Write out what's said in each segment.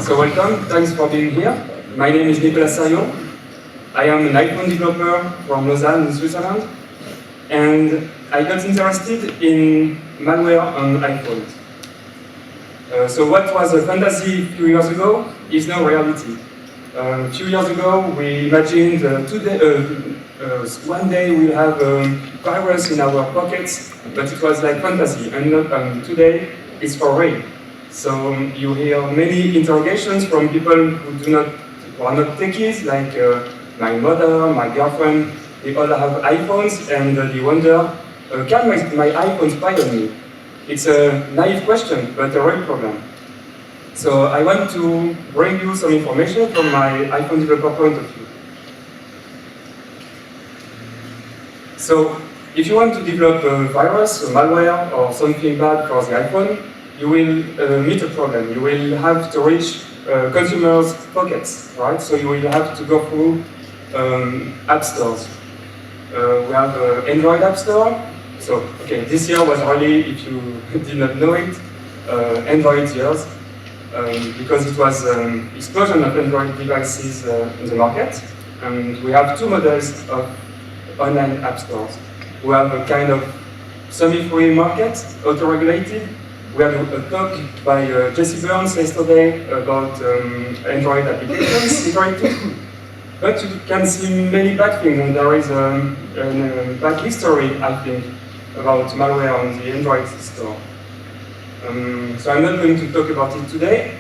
So welcome, thanks for being here. My name is Nicolas Seriot. I am an iPhone developer from Lausanne in Switzerland. And I got interested in malware on iPhones. So what was a fantasy a few years ago is now reality. A few years ago we imagined one day we'll have a virus in our pockets, but it was like fantasy, and today it's for real. So you hear many interrogations from people who are not techies, like my mother, my girlfriend. They all have iPhones, and they wonder, can my iPhone spy on me? It's a naive question, but a real problem. So I want to bring you some information from my iPhone developer point of view. So if you want to develop a virus, a malware, or something bad for the iPhone, you will meet a problem. You will have to reach consumers' pockets, right? So you will have to go through app stores. We have Android App Store. So, okay, this year was really, if you did not know it, Android years, because it was an explosion of Android devices in the market. And we have two models of online app stores. We have a kind of semi-free market, auto-regulated. We had a talk by Jesse Burns yesterday about Android applications, iterative. But you can see many bad things, and there is a bad history, I think, about malware on the Android store. So I'm not going to talk about it today.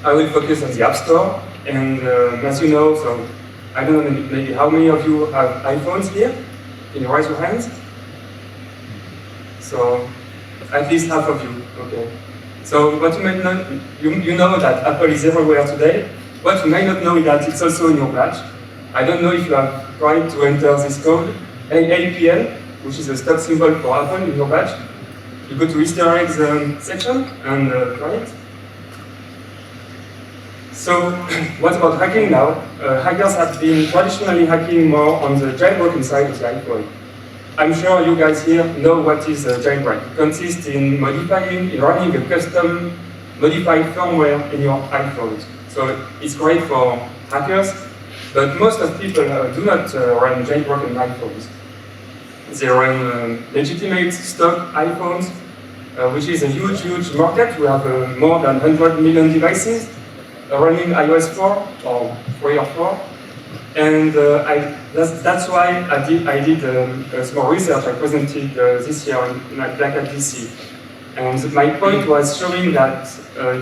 I will focus on the App Store, and as you know, so I don't know maybe how many of you have iPhones here. Can you raise your hands? So at least half of you. Okay. So what you might not, you know that Apple is everywhere today. What you may not know is that it's also in your badge. I don't know if you have tried to enter this code, APL, which is a stock symbol for Apple in your badge. You go to Easter eggs section and try it. So what about hacking now? Hackers have been traditionally hacking more on the jailbroken side of the iPhone. I'm sure you guys here know what is a jailbreak. It consists in running a custom modified firmware in your iPhones. So it's great for hackers, but most of people do not run jailbroken iPhones. They run legitimate stock iPhones, which is a huge market. We have more than 100 million devices running iOS 4 or 3 or 4. And that's why I did a small research I presented this year in Black Hat DC. And my point was showing that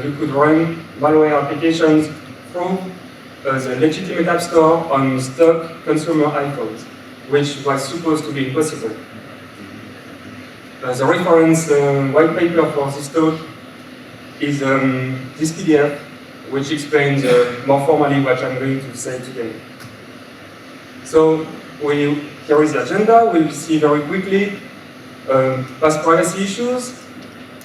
you could run malware applications through the legitimate app store on stock consumer iPhones, which was supposed to be impossible. The reference white paper for this talk is this PDF, which explains more formally what I'm going to say today. So here is the agenda. We'll see very quickly past privacy issues,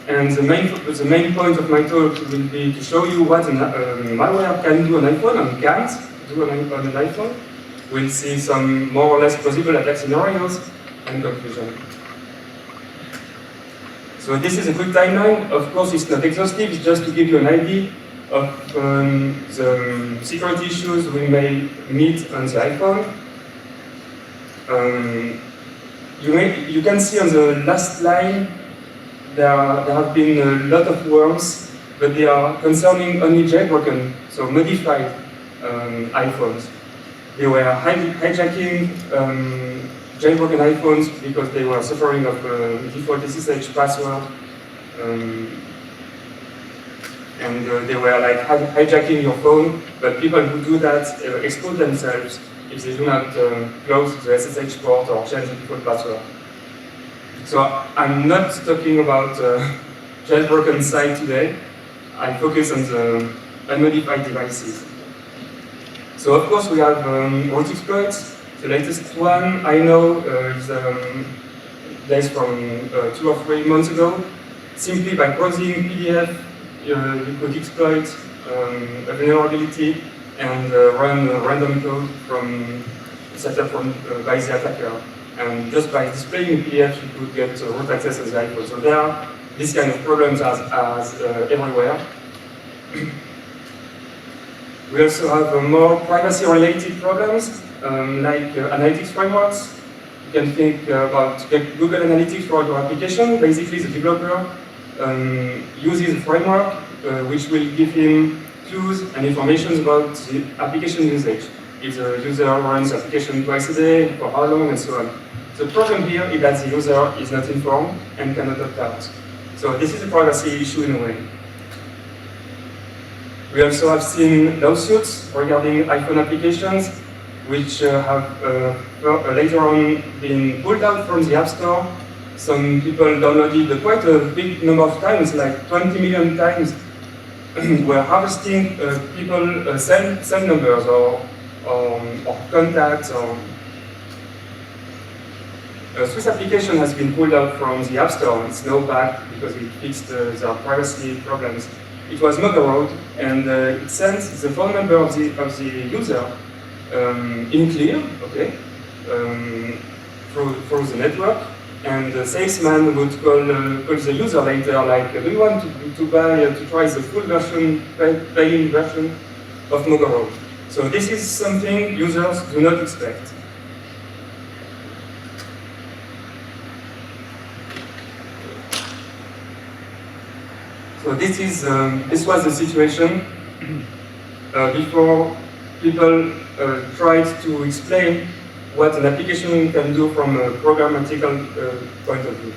and the main point of my talk will be to show you what malware can do on iPhone and can't do on an iPhone. We'll see some more or less plausible attack scenarios and conclusion. So this is a quick timeline. Of course, it's not exhaustive. It's just to give you an idea of the security issues we may meet on the iPhone. You can see on the last line there have been a lot of worms, but they are concerning only jailbroken, so modified iPhones. They were hijacking jailbroken iPhones because they were suffering of default SSH password, and they were like hijacking your phone. But people who do that expose themselves if they do not close the SSH port or change the default password. So I'm not talking about jailbroken side today. I focus on the unmodified devices. So of course we have root exploits. The latest one I know is from 2 or 3 months ago. Simply by browsing PDF, you could exploit a vulnerability and run random code set up by the attacker. And just by displaying PDF, you could get root access on the iPhone. So there are these kind of problems as everywhere. We also have more privacy-related problems, like analytics frameworks. You can think about Google Analytics for your application. Basically, the developer uses a framework which will give him clues and information about the application usage. If the user runs the application twice a day, for how long, and so on. The problem here is that the user is not informed and cannot opt out. So this is a privacy issue in a way. We also have seen lawsuits regarding iPhone applications, which have later on been pulled out from the App Store. Some people downloaded quite a big number of times, like 20 million times. We're harvesting people cell numbers or contacts. A Swiss application has been pulled out from the App Store. It's now back because it fixed their privacy problems. It was Road, and it sends the phone number of the user in clear, okay, through the network, and the salesman would call the user later, like, do you want to try the full version, paying version of Road? So this is something users do not expect. So this was the situation before people tried to explain what an application can do from a programmatical point of view.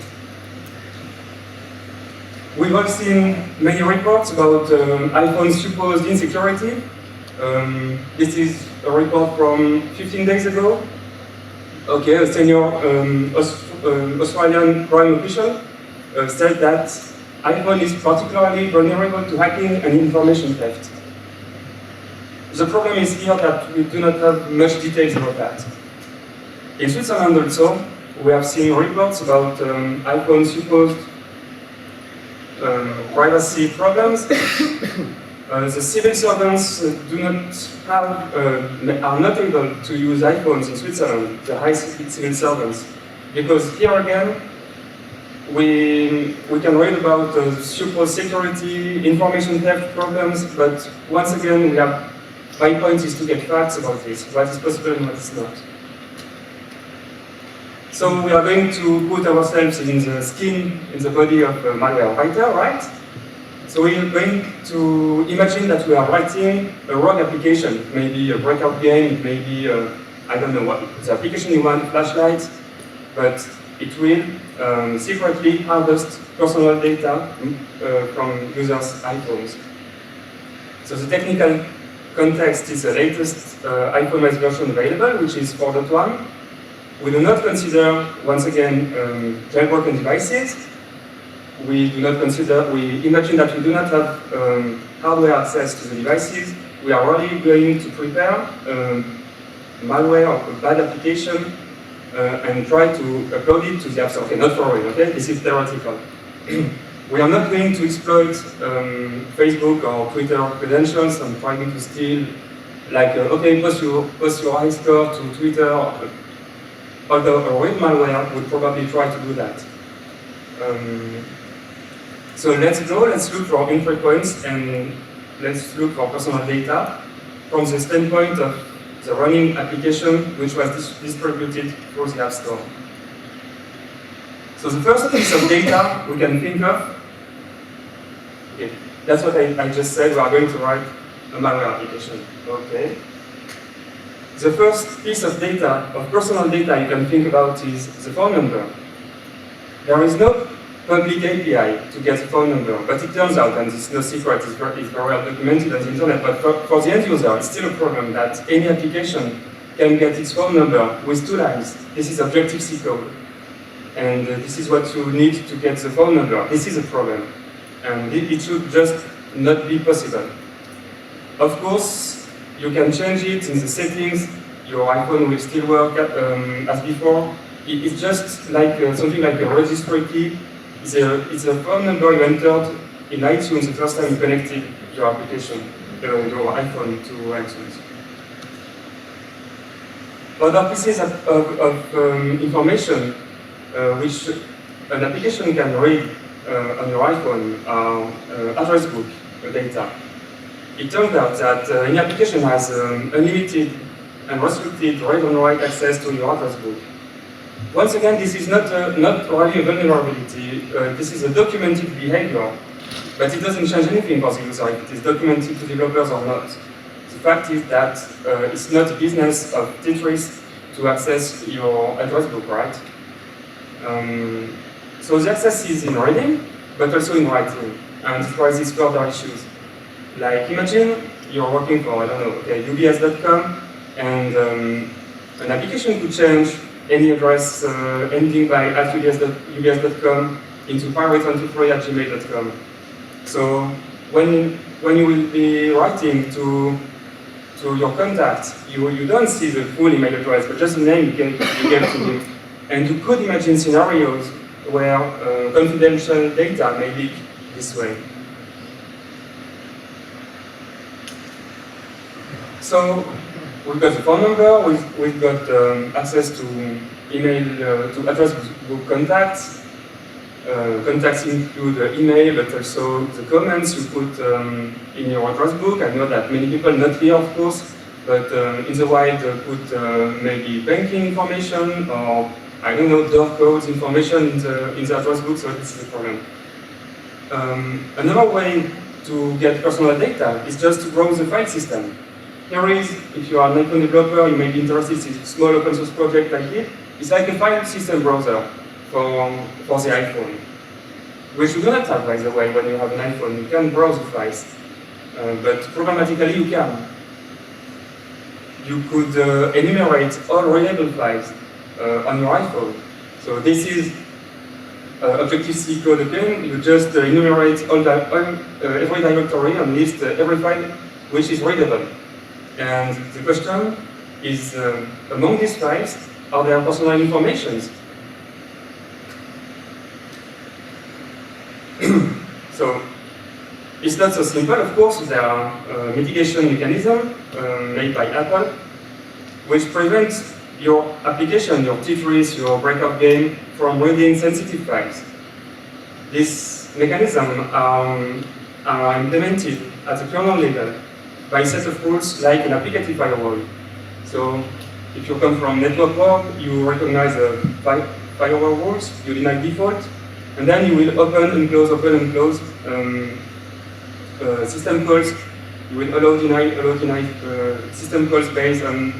We've all seen many reports about iPhone's supposed insecurity. This is a report from 15 days ago. Okay, a senior Australian crime official said that iPhone is particularly vulnerable to hacking and information theft. The problem is here that we do not have much details about that. In Switzerland also, we have seen reports about iPhone's supposed privacy problems. The civil servants are not able to use iPhones in Switzerland, the high civil servants, because here again, we can read about supposed security, information theft problems, but once again, my point is to get facts about this, what is possible and what is not. So we are going to put ourselves in the skin, in the body of a malware writer, right? So we are going to imagine that we are writing a rogue application, maybe a breakout game, maybe, I don't know what, the application you want, flashlight, but it will secretly harvest personal data from users' iPhones. So the technical context is the latest iPhone OS version available, which is 4.1. We do not consider, once again, jailbroken devices. We imagine that we do not have hardware access to the devices. We are already going to prepare malware or a bad application and try to upload it to the App Store. Okay, not for real, okay? This is theoretical. We are not going to exploit Facebook or Twitter credentials and trying to steal, like, okay, post your iScore to Twitter, although a real malware would probably try to do that. So let's look for entry points, and let's look for personal data from the standpoint of the running application which was distributed through the App Store. So the first piece of data we can think of, okay, that's what I just said, we are going to write a malware application. Okay. The first piece of data, of personal data you can think about is the phone number. There is no public API to get the phone number, but it turns out, and it's no secret, it's very well documented on the internet, but for the end user, it's still a problem that any application can get its phone number with 2 lines. This is Objective-C code. And this is what you need to get the phone number. This is a problem. And it should just not be possible. Of course, you can change it in the settings. Your iPhone will still work as before. It's just like something like a registry key. It's a phone number you entered in iTunes the first time you connected your application, your iPhone to iTunes. Other pieces of information which an application can read on your iPhone are address book data. it turned out that any application has unlimited and restricted read and write access to your address book. Once again, this is not really a vulnerability. This is a documented behavior, but it doesn't change anything for the user if it is documented to developers or not. The fact is that it's not a business of Tetris to access your address book, right? So the access is in reading, but also in writing, and it raises further issues. Like, imagine you're working for, I don't know, okay, ubs.com, and an application could change any address ending by @ubs.com into pirate23@gmail.com. So when you will be writing to your contact, you don't see the full email address, but just the name you gave to him. And you could imagine scenarios where confidential data may leak this way. So we've got the phone number, we've got access to email, to address book contacts. Contacts include email, but also the comments you put in your address book. I know that many people, not here of course, but in the wild put maybe banking information or, I don't know, door codes information in the address book, so this is a problem. Another way to get personal data is just to browse the file system. Here is, if you are an iPhone developer, you may be interested in a small open source project like it. It's like a file system browser for the iPhone, which you do not have, by the way, when you have an iPhone. You can browse the files, but programmatically you can. You could enumerate all readable files on your iPhone. So this is Objective-C code again. You just enumerate every directory and list every file which is readable. And the question is, among these files, are there personal information? So it's not so simple, of course. There are mitigation mechanisms made by Apple, which prevents your application, your Tetris, your breakout game, from reading sensitive files. These mechanisms are implemented at the kernel level by a set of rules like an applicative firewall. So if you come from network world, you recognize the firewall rules, you deny default, and then you will open and close system calls. You will allow deny system calls based on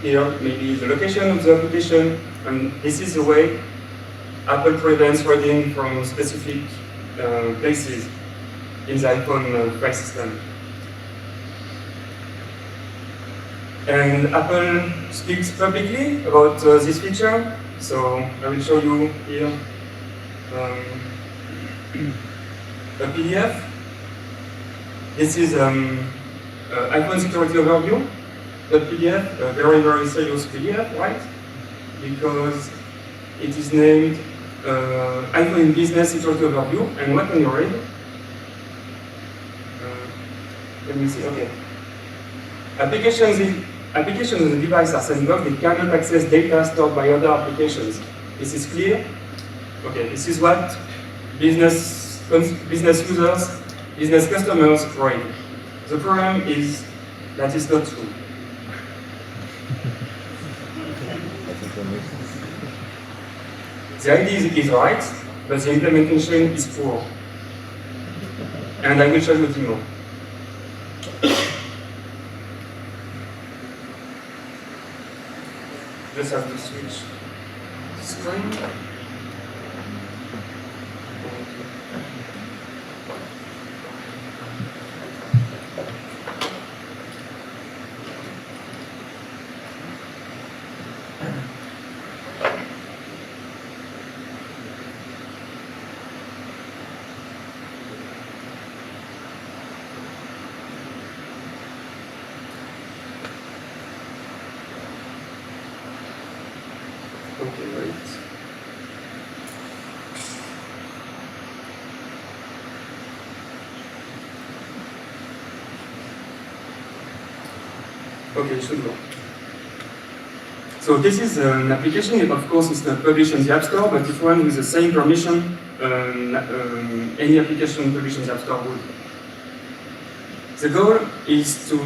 here maybe the location of the application, and this is the way Apple prevents reading from specific places in the iPhone file system. And Apple speaks publicly about this feature, so I will show you here a PDF. This is iPhone security overview. The PDF, a very, very serious PDF, right? Because it is named iPhone Business Security Overview, and what can you read? Let me see, okay. Applications on the device are sandboxed. They cannot access data stored by other applications. This is clear? Okay, this is what business users, business customers read. The problem is that it's not true. The idea is right, but the implementation is poor. And I will show you a demo. Just have to switch the screen. Okay, right. Okay, it should work. So this is an application. Of course, it's not published in the App Store, but if one with the same permission, any application published in the App Store would. The goal is to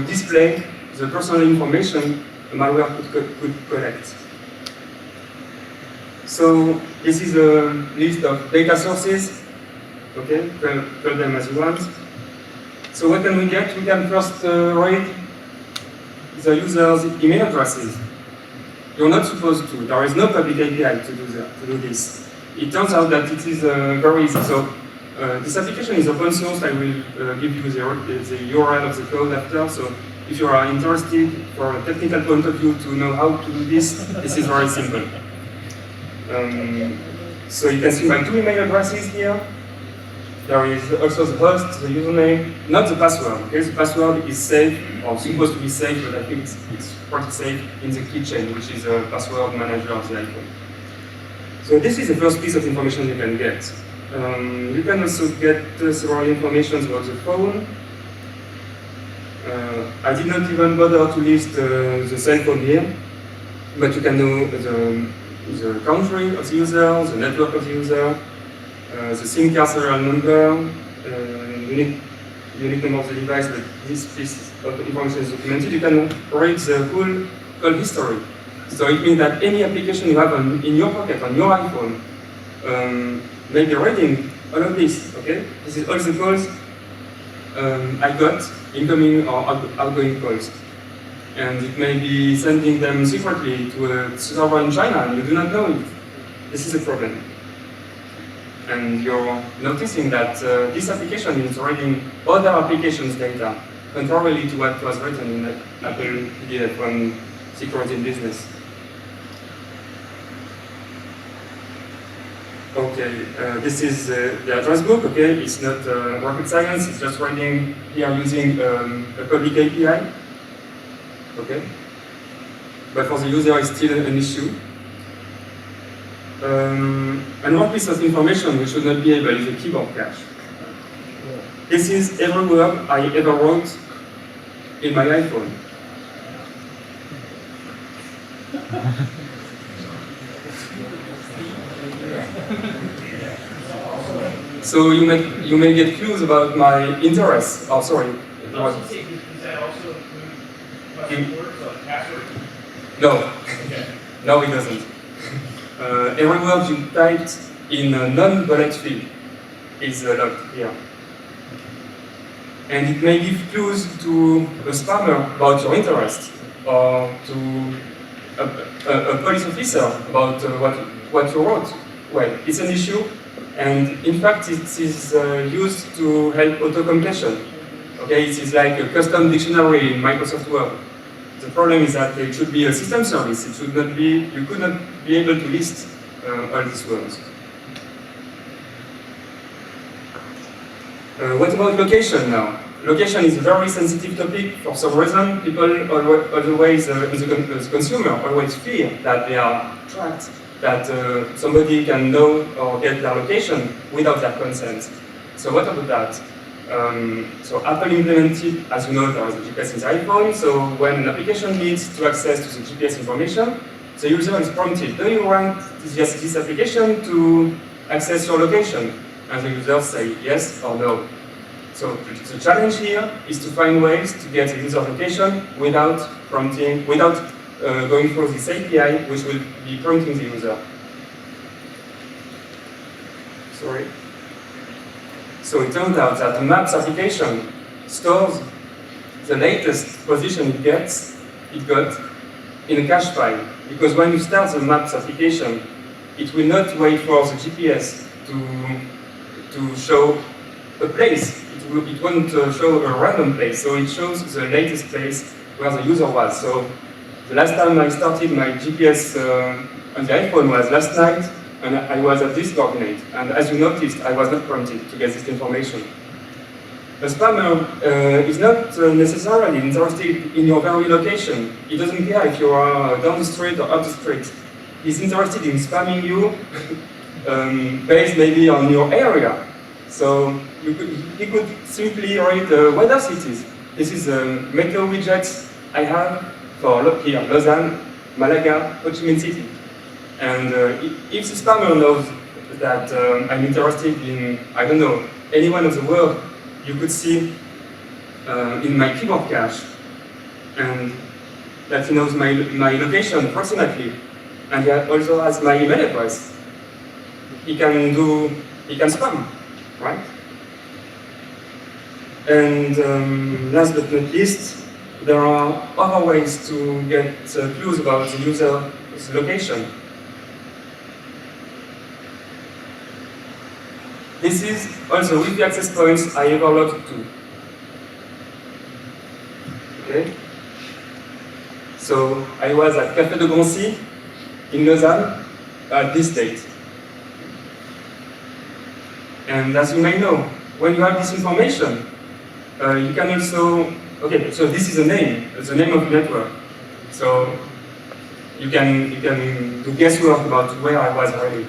display the personal information the malware could collect. So this is a list of data sources. Okay, call them as you want. So what can we get? We can first read the user's email addresses. You're not supposed to. There is no public API to do this. It turns out that it is very easy. So this application is open source. I will give you the URL of the code after. So if you are interested, from a technical point of view, to know how to do this, this is very simple. So you can see my 2 email addresses here. There is also the host, the username, not the password. Okay, the password is safe, or supposed to be safe, but I think it's pretty safe in the keychain, which is a password manager of the iPhone. So this is the first piece of information you can get. You can also get several information about the phone. I did not even bother to list the cell phone here, but you can know the country of the user, the network of the user, the SIM card serial number, unique number of the device, but this piece of information is documented. You can read the whole call history. So it means that any application you have in your pocket, on your iPhone, may be reading all of this, okay? This is all the calls I got, incoming or outgoing calls. And it may be sending them secretly to a server in China, and you do not know it. This is a problem. And you're noticing that this application is reading other applications' data, contrarily to what was written in the Apple PDF on security in business. Okay, this is the address book. Okay, it's not rocket science. It's just reading here using a public API. Okay, but for the user, it's still an issue. And one piece of information we should not be able is a keyboard cache. This is every word I ever wrote in my iPhone. So you may get clues about my interests. Oh, sorry. Does that also include words like password? No. Okay. No, it doesn't. Every word you typed in a non-bullet field is logged here. And it may give clues to a spammer about your interest, or to a police officer about what you wrote. Well, it's an issue, and in fact it is used to help auto-completion. Okay, it is like a custom dictionary in Microsoft Word. The problem is that it should be a system service. It should not be, you could not be able to list all these words. What about location now? Location is a very sensitive topic. For some reason, people always, the consumer always fear that they are tracked, that somebody can know or get their location without their consent. So what about that? So Apple implemented, as you know, there is a GPS in the iPhone, so when an application needs to access to the GPS information, the user is prompted, do you want this application to access your location? And the user say yes or no. So the challenge here is to find ways to get the user location without prompting, without going through this API, which will be prompting the user. Sorry. So it turned out that the Maps application stores the latest position it got in a cache file. Because when you start the Maps application, it will not wait for the GPS to show a place. It won't show a random place. So it shows the latest place where the user was. So the last time I started my GPS on the iPhone was last night, and I was at this coordinate. And as you noticed, I was not prompted to get this information. A spammer is not necessarily interested in your very location. He doesn't care if you are down the street or up the street. He's interested in spamming you based maybe on your area. So he could simply write weather cities. This is a meteo widget I have for here, Lausanne, Malaga, Ho Chi Minh City. And if the spammer knows that I'm interested in, I don't know, anyone of the world, you could see in my keyboard cache, and that he knows my location approximately, and he also has my email address. He can spam, right? And last but not least, there are other ways to get clues about the user's location. This is also with the access points I ever logged to. Okay? So I was at Café de Grancy in Lausanne at this date. And as you may know, when you have this information, you can also, okay, so this is a name, it's the name of the network. So you can do guesswork about where I was already.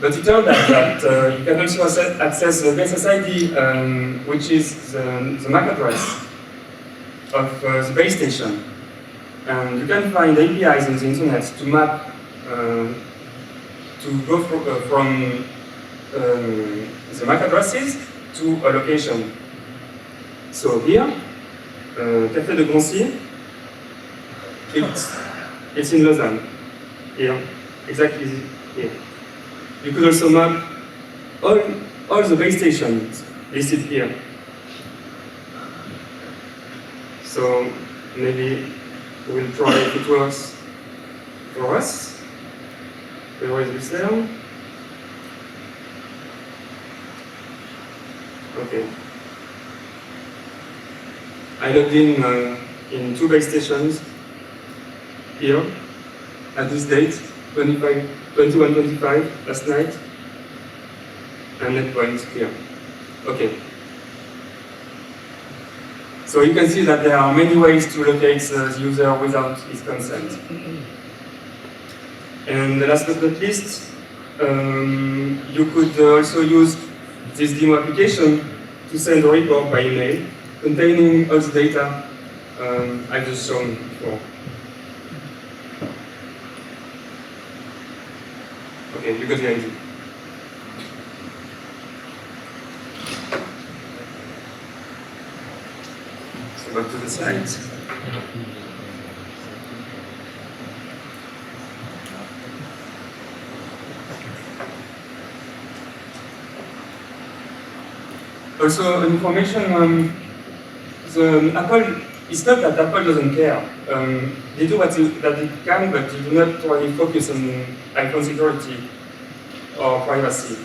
But it turned out that you can also access the SSID, which is the MAC address of the base station. And you can find APIs on the internet to map, to go from the MAC addresses to a location. So here, Café de Grancy, it's in Lausanne. Here, exactly here. You could also map all the base stations listed here. So maybe we'll try if it works for us. Where is this there? Okay. I logged in 2 base stations here at this date, 21:25 last night, and endpoint here. Okay. So you can see that there are many ways to locate the user without his consent. And last but not least, you could also use this demo application to send a report by email containing all the data I've just shown before. Okay, you got the idea. So back to the slides. Also, information, it's not that Apple doesn't care. They do what they can, but they do not really focus on iPhone security or privacy.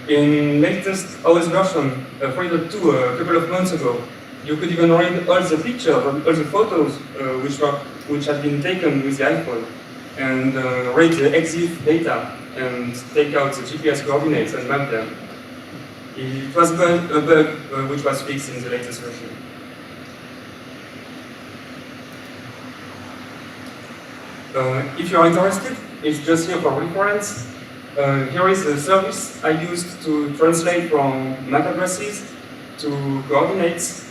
In latest OS version 3.2 a couple of months ago, you could even read all the pictures, all the photos which had been taken with the iPhone, and read the EXIF data and take out the GPS coordinates and map them. It was a bug which was fixed in the latest version. If you are interested, it's just here for reference. Here is a service I used to translate from MAC addresses to coordinates.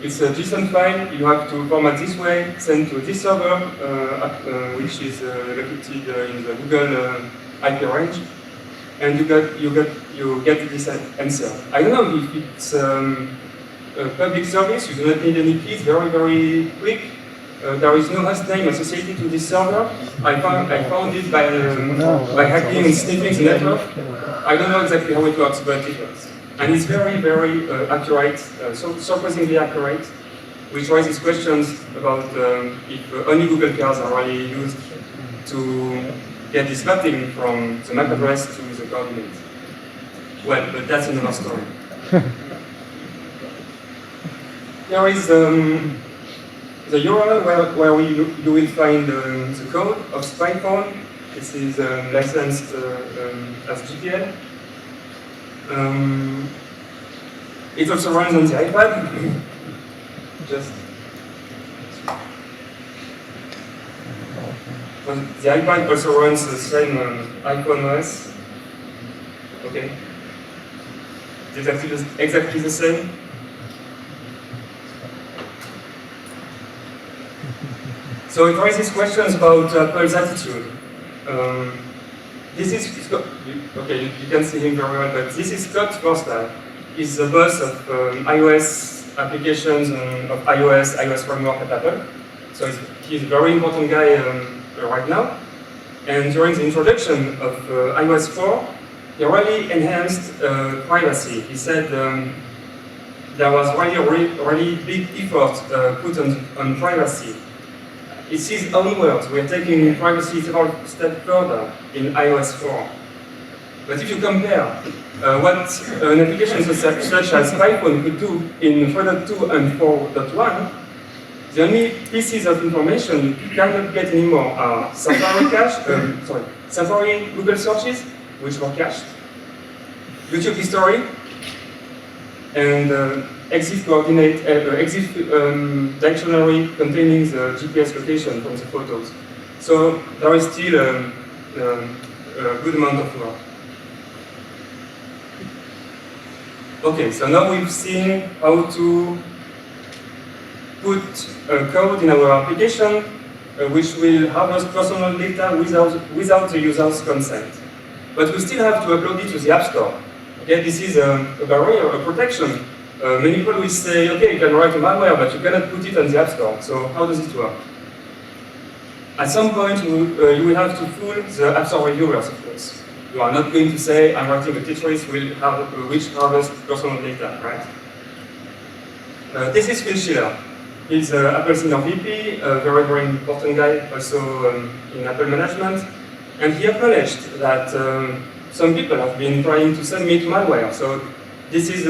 It's a JSON file you have to format this way, send to this server, which is located in the Google IP range, and you get this answer. I don't know if it's a public service. You do not need any keys. Very, very quick. There is no host name associated to this server. I found it by hacking and sniffing the network. I don't know exactly how it works, but it works. And it's very, very accurate, so surprisingly accurate, which raises questions about if only Google cars are really used to get this mapping from the MAC address to the coordinates. Well, but that's another story. Here is the URL where you will find the code of SpyPhone. This is licensed as GPL. It also runs on the iPad. The iPad also runs the same iPhone OS. Okay. It's exactly the same. So it raises questions about Apple's attitude. This is Scott. Okay, you can see him very well, but this is Scott Forstall. is the boss of iOS applications and of iOS framework at Apple. So he's a very important guy right now. And during the introduction of iOS 4, he really enhanced privacy. He said there was really big effort put on privacy. It's his own words. We're taking privacy several steps further in iOS 4. But if you compare what an application such as iPhone could do in 4.2 and 4.1, the only pieces of information you cannot get anymore are Safari Google searches, which were cached, YouTube history, and EXIF dictionary containing the GPS location from the photos. So there is still a good amount of work. Okay, so now we've seen how to put code in our application which will harvest personal data without the user's consent. But we still have to upload it to the App Store. Okay, this is a barrier, a protection. Many people will say, okay, you can write a malware, but you cannot put it on the App Store. So how does it work? At some point, you will have to fool the App Store reviewers, of course. You are not going to say, I'm writing a Tetris which harvests personal data, right? This is Phil Schiller. He's Apple Senior VP, a very, very important guy, also in Apple management. And he acknowledged that some people have been trying to submit malware. So this is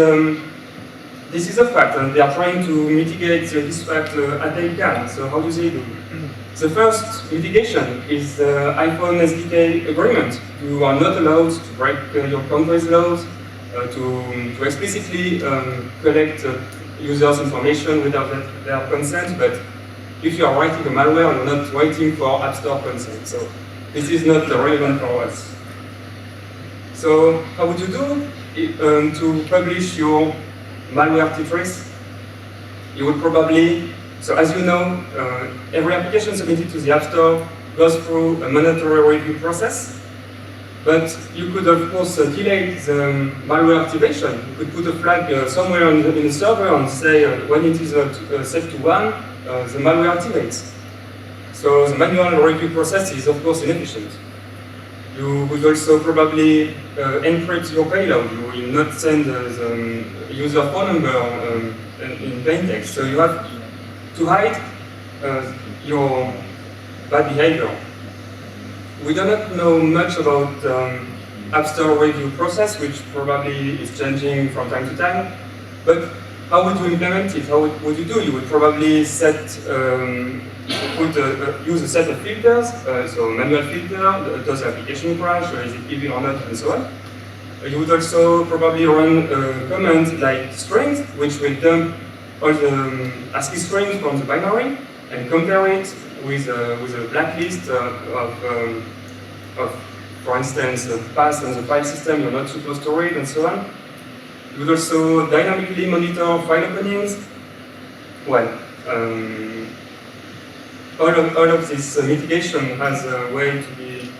a fact, and they are trying to mitigate this fact as they can. So how do they do? The first mitigation is the iPhone SDK agreement. You are not allowed to break your country's laws, to explicitly collect users' information without their consent, but if you are writing a malware, you're not waiting for App Store consent. So this is not relevant for us. So how would you do to publish your malware Tetris? You would probably, so as you know, every application submitted to the App Store goes through a mandatory review process. But you could, of course, delay the malware activation. You could put a flag somewhere in the server and say when it is set to 1, the malware activates. So the manual review process is, of course, inefficient. You would also probably encrypt your payload. You will not send the user phone number in plain text. So you have to hide your bad behavior. We do not know much about App Store review process, which probably is changing from time to time. But how would you implement it? How would you do? You would probably use a set of filters, so manual filter, does the application crash, or is it evil or not, and so on. You would also probably run a command like strings, which will dump all the ASCII strings from the binary and compare it with a blacklist of, for instance, the path and the file system you're not supposed to read, and so on. You would also dynamically monitor file openings. Well, all of this mitigation has a way to be,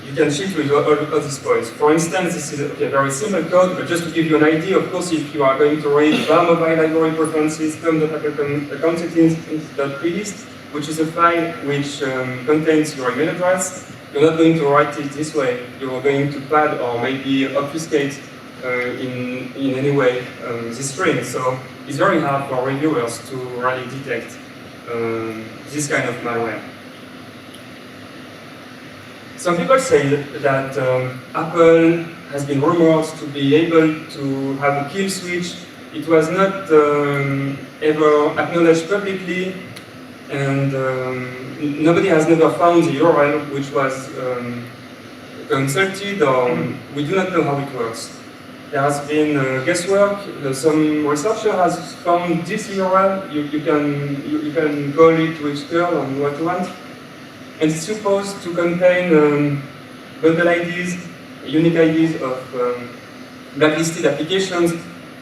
you can cheat with all these points. For instance, this is a very simple code, but just to give you an idea, of course, if you are going to read var mobile library preferences, com.account settings.plist, which is a file which contains your email address, you're not going to write it this way. You're going to pad or maybe obfuscate in any way this string. So it's very hard for reviewers to really detect this kind of malware. Some people say that Apple has been rumored to be able to have a kill switch. It was not ever acknowledged publicly, and nobody has never found the URL which was consulted, or we do not know how it works. There has been guesswork. Some researcher has found this URL. You can call it with curl and what you want. And it's supposed to contain bundle IDs, unique IDs of blacklisted applications.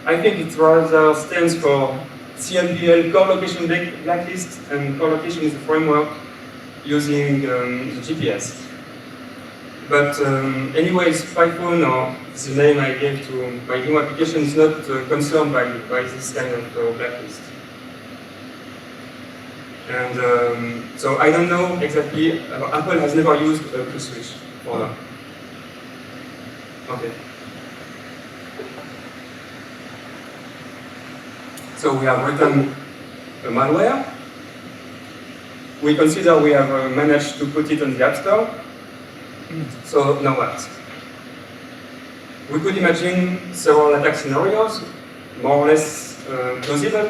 I think it rather stands for CLBL, Core Location Blacklist, and Core Location is a framework using the GPS. But anyways, Python, or the name I gave to my new application, is not concerned by this kind of blacklist. And so I don't know exactly, Apple has never used a kill switch for now. Okay. So we have written a malware. We consider we have managed to put it on the App Store. So now what? We could imagine several attack scenarios, more or less plausible.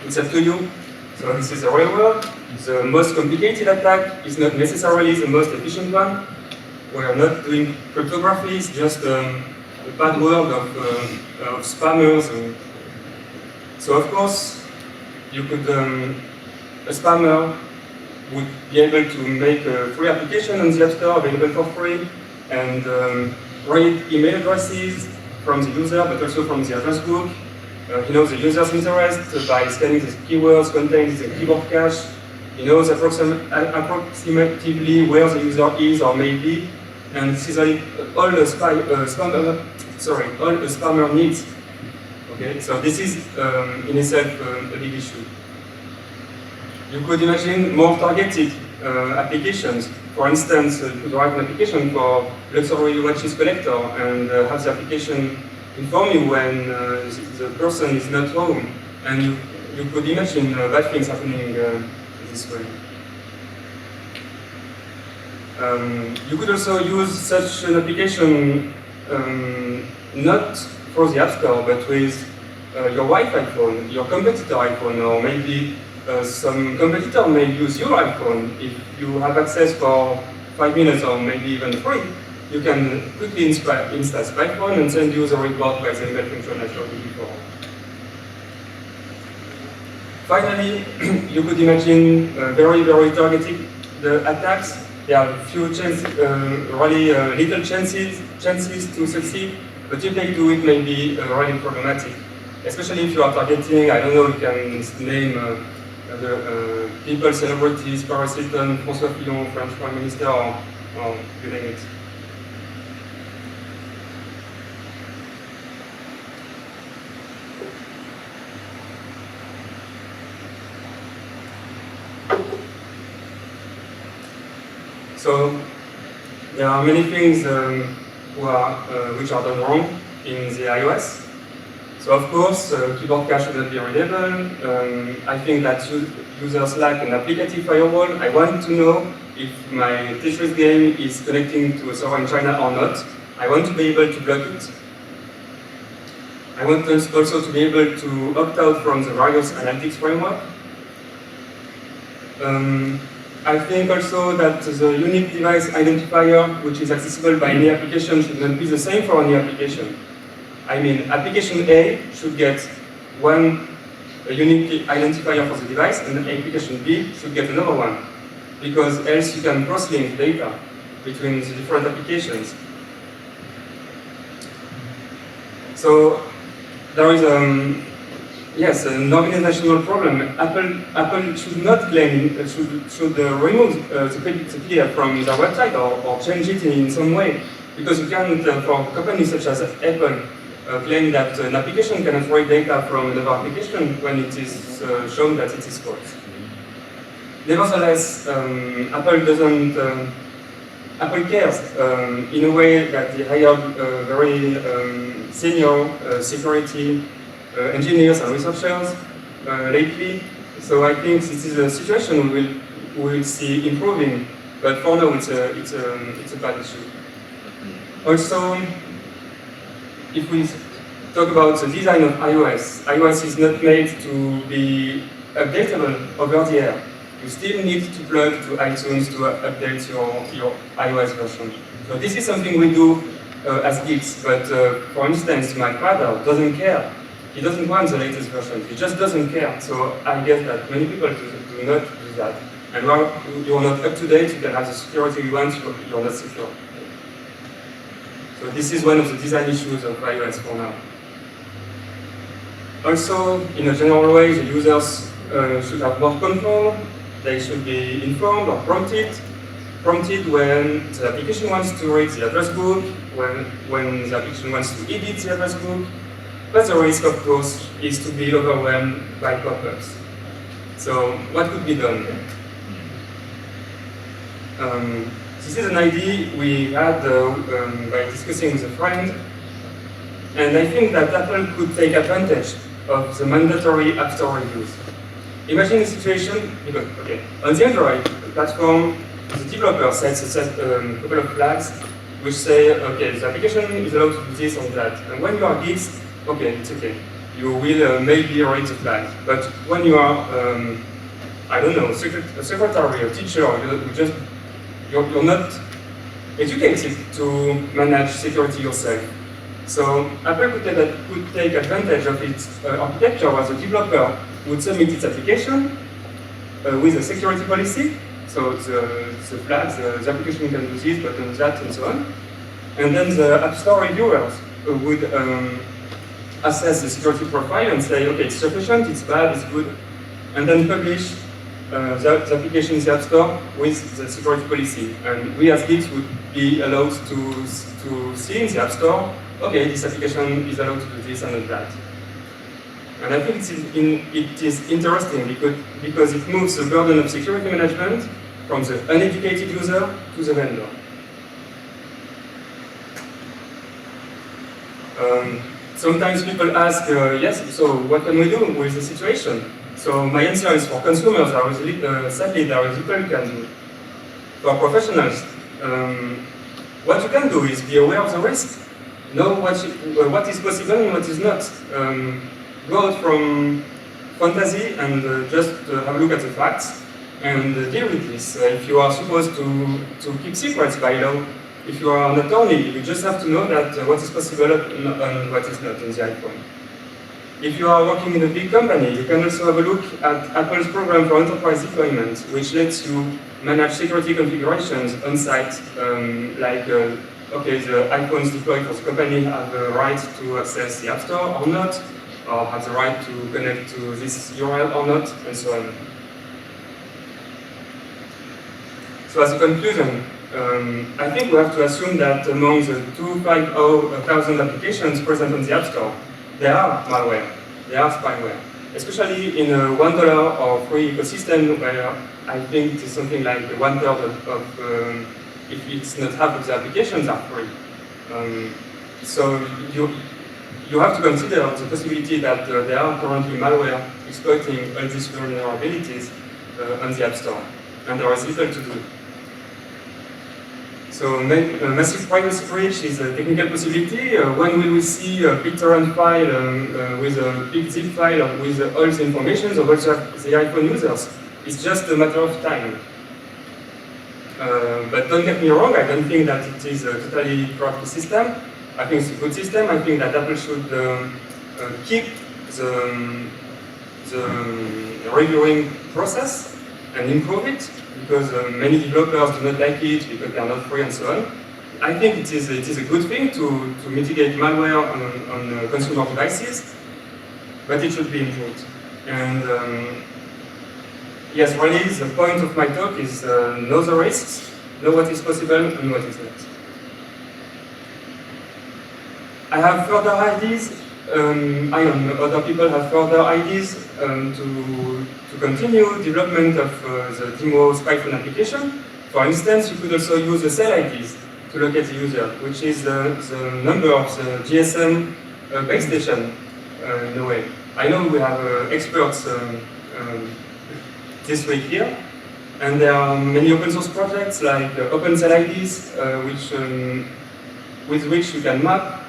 It's up to you. So this is the real world. The most complicated attack is not necessarily the most efficient one. We are not doing cryptography, it's just a bad world of spammers. So of course, you could, a spammer would be able to make a free application on the App Store available for free and read email addresses from the user, but also from the address book. He knows the user's interest by scanning the keywords contained in the keyboard cache. He knows approximately where the user is or may be, and this is all a spammer needs. Okay, so this is in itself a big issue. You could imagine more targeted applications. For instance, you could write an application for luxury watches collector and have the application inform you when the person is not home. And you could imagine bad things happening this way. You could also use such an application not for the App Store, but with your Wi-Fi phone, your competitor iPhone, or maybe some competitor may use your iPhone. If you have access for 5 minutes or maybe even free, you can quickly install Python and send you the report by the email function I showed you before. Finally, you could imagine very, very targeted attacks. There are few chances, really little chances to succeed, but if they do, it may be really problematic. Especially if you are targeting, I don't know, you can name the people, celebrities, Paris Hilton, François Fillon, French Prime Minister, or you name it. So there are many things which are done wrong in the iOS. So of course, keyboard cache should not be readable. I think that users lack an applicative firewall. I want to know if my Tetris game is connecting to a server in China or not. I want to be able to block it. I want also to be able to opt out from the various analytics framework. I think also that the unique device identifier, which is accessible by any application, should not be the same for any application. I mean, application A should get one unique identifier for the device, and application B should get another one, because else you can cross-link data between the different applications. So there is yes, an organizational problem. Apple should not claim, should remove the PDF from their website or change it in some way, because you can't, for companies such as Apple, claim that an application cannot read data from another application when it is shown that it is false. Nevertheless, Apple cares in a way that they hired very senior security engineers and researchers lately. So I think this is a situation we will see improving, but for now it's a bad issue. Also, if we talk about the design of iOS, iOS is not made to be updatable over the air. You still need to plug to iTunes to update your iOS version. So this is something we do as geeks, but for instance, my father doesn't care. He doesn't want the latest version. He just doesn't care. So I guess that many people do not do that. And while you are not up to date, you can have the security you want, you are not secure. So this is one of the design issues of iOS for now. Also, in a general way, the users should have more control. They should be informed or prompted. prompted when the application wants to read the address book, when the application wants to edit the address book. But the risk, of course, is to be overwhelmed by pop-ups. So what could be done? This is an idea we had by discussing with a friend, and I think that Apple could take advantage of the mandatory App Store reviews. Imagine a situation, because, okay, on the Android platform, the developer sets a couple of flags which say, okay, the application is allowed to do this or that. And when you are geeks, okay, it's okay. You will maybe read the flag. But when you are, I don't know, a secretary, a teacher, you're not educated to manage security yourself. So Apple could take advantage of its architecture as a developer would submit its application with a security policy. So the flags, the application can do this, but not that, and so on. And then the App Store reviewers would assess the security profile and say, okay, it's sufficient, it's bad, it's good, and then publish the application in the App Store with the security policy. And we as geeks would be allowed to see in the App Store, okay, this application is allowed to do this and not that. And I think it is interesting because it moves the burden of security management from the uneducated user to the vendor. Sometimes people ask, yes, so what can we do with the situation? So my answer is for consumers, sadly there is little you can do. For professionals, what you can do is be aware of the risk, know what is possible and what is not. Go out from fantasy and just have a look at the facts and deal with this. If you are supposed to keep secrets by law, if you are an attorney, you just have to know that what is possible and what is not in the iPhone. If you are working in a big company, you can also have a look at Apple's program for enterprise deployment, which lets you manage security configurations on site, okay, the iPhones deployed for the company have the right to access the App Store or not, or have the right to connect to this URL or not, and so on. So as a conclusion, I think we have to assume that among the 250,000 applications present on the App Store, there are malware, there are spyware, especially in a $1 or free ecosystem where I think it is something like 1/3 of if it's not half of the applications are free. So you have to consider the possibility that there are currently malware exploiting all these vulnerabilities on the App Store, and there is little to do. So massive privacy breach is a technical possibility. When will we see a big torrent file with a big zip file with all the information of all the iPhone users? It's just a matter of time. But don't get me wrong, I don't think that it is a totally corrupt system. I think it's a good system. I think that Apple should keep the reviewing process and improve it, because many developers do not like it because they are not free and so on. I think it is a good thing to mitigate malware on consumer devices, but it should be improved. And yes, really, the point of my talk is know the risks, know what is possible and what is not. I have further ideas. I know other people have further ideas to continue development of the demo SpyPhone application. For instance, you could also use the cell IDs to locate the user, which is the number of the GSM base station in a way. I know we have experts this week here, and there are many open source projects like Open Cell IDs, with which you can map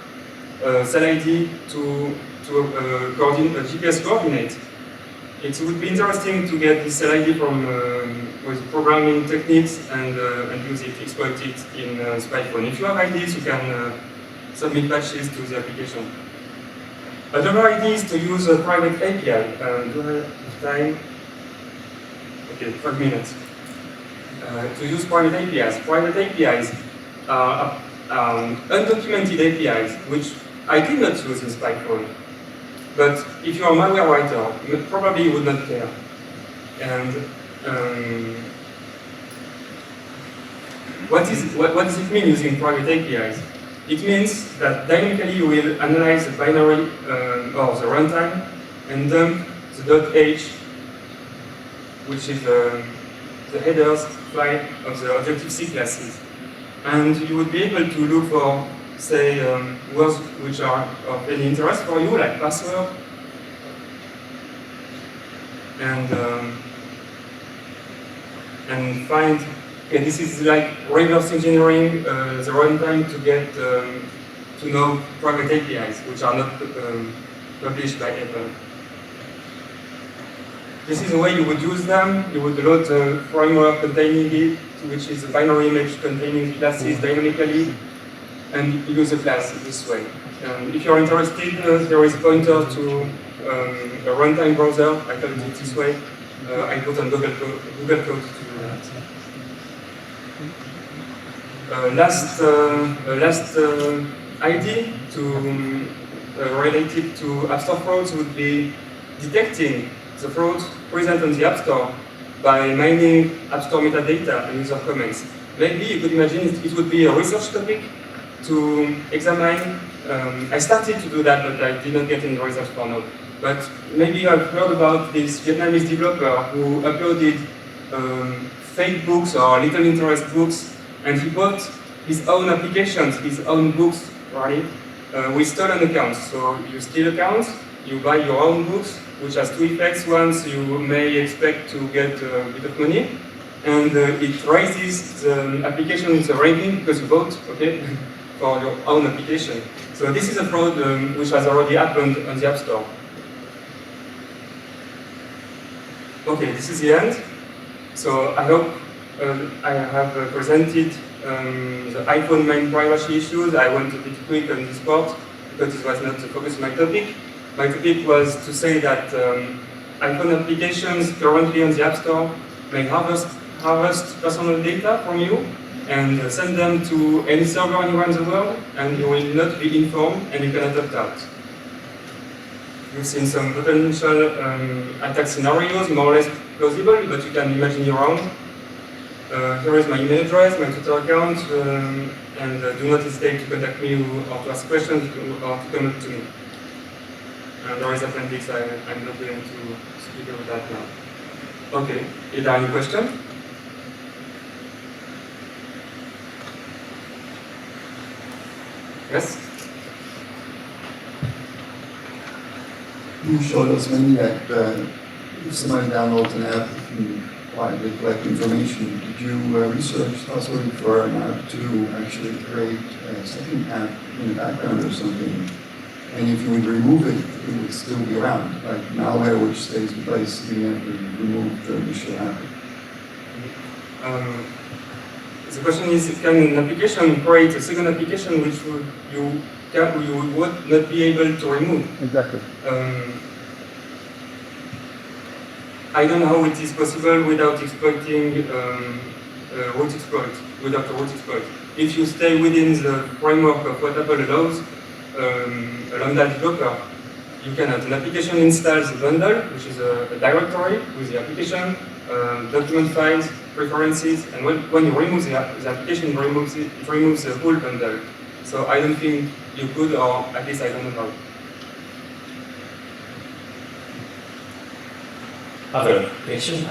cell ID to a GPS coordinate. It would be interesting to get this cell ID from with programming techniques and use it, exploit it in SpyPhone. If you have ideas, you can submit patches to the application. Another idea is to use a private API. Do I have time? Okay, 5 minutes. To use private APIs. Private APIs are undocumented APIs, which I did not use in SpyPhone. But if you are a malware writer, probably you would not care. And What does it mean using private APIs? It means that dynamically you will analyze the binary or the runtime and dump the .h, which is the headers file of the Objective-C classes. And you would be able to look for, say, words which are of any interest for you, like password, and find, okay, this is like reverse engineering the runtime to get to know private APIs, which are not published by Apple. This is the way you would use them. You would load the framework containing it, which is a binary image containing classes dynamically, and use a class this way. If you're interested, there is a pointer to a runtime browser. I call it this way. I put on Google Code to do that. Last idea to related to App Store frauds would be detecting the frauds present on the App Store by mining App Store metadata and user comments. Maybe you could imagine it would be a research topic to examine. I started to do that, but I did not get any research for now. But maybe you have heard about this Vietnamese developer who uploaded fake books or little interest books, and he bought his own applications, his own books, right, with stolen accounts. So you steal accounts, you buy your own books, which has two effects. Once you may expect to get a bit of money, and it raises the application in the ranking because you bought, okay, for your own application. So this is a fraud which has already happened on the App Store. Okay, this is the end. So I hope I have presented the iPhone main privacy issues. I went a bit quick on this part because it was not the focus of my topic. My topic was to say that iPhone applications currently on the App Store may harvest personal data from you and send them to any server anywhere in the world, and you will not be informed and you cannot opt out. You've seen some potential attack scenarios, more or less plausible, but you can imagine your own. Here is my email address, my Twitter account, and do not hesitate to contact me or to ask questions or to come up to me. And there is appendix, I'm not going to speak about that now. Okay, is there any question? Yes? You showed us mainly that if somebody downloads an app and widely collect information, did you research possibly for an app to actually create a second app in the background or something? And if you would remove it, it would still be around, like malware which stays in place even after you remove the initial app. The question is, can an application create a second application which you would not be able to remove? Exactly. I don't know how it is possible without exploiting root exploit, without a root exploit. If you stay within the framework of what Apple allows, a Lambda developer, you can have an application installs a bundle, which is a directory with the application, document files, preferences, and when you remove the application, it removes the whole bundle. So I don't think you could, or at least I don't know how. Other question.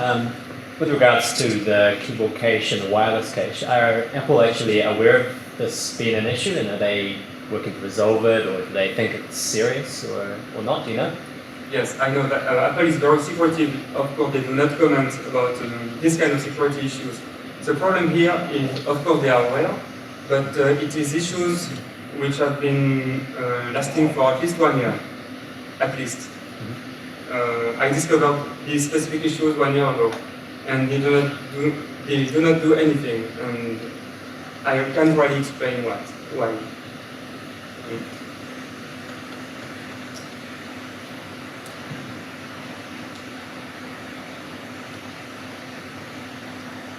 With regards to the keyboard cache and the wireless cache, are Apple actually aware of this being an issue, and are they working to resolve it, or do they think it's serious, or not? Do you know? Yes, I know that Apple is very secretive. Of course, they do not comment about this kind of security issues. The problem here is, of course, they are aware, but it is issues which have been lasting for at least 1 year, at least. I discovered these specific issues 1 year ago, and they do not do anything, and I can't really explain why.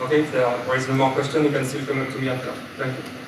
Okay, if there is no more question, you can still come up to me after. Thank you.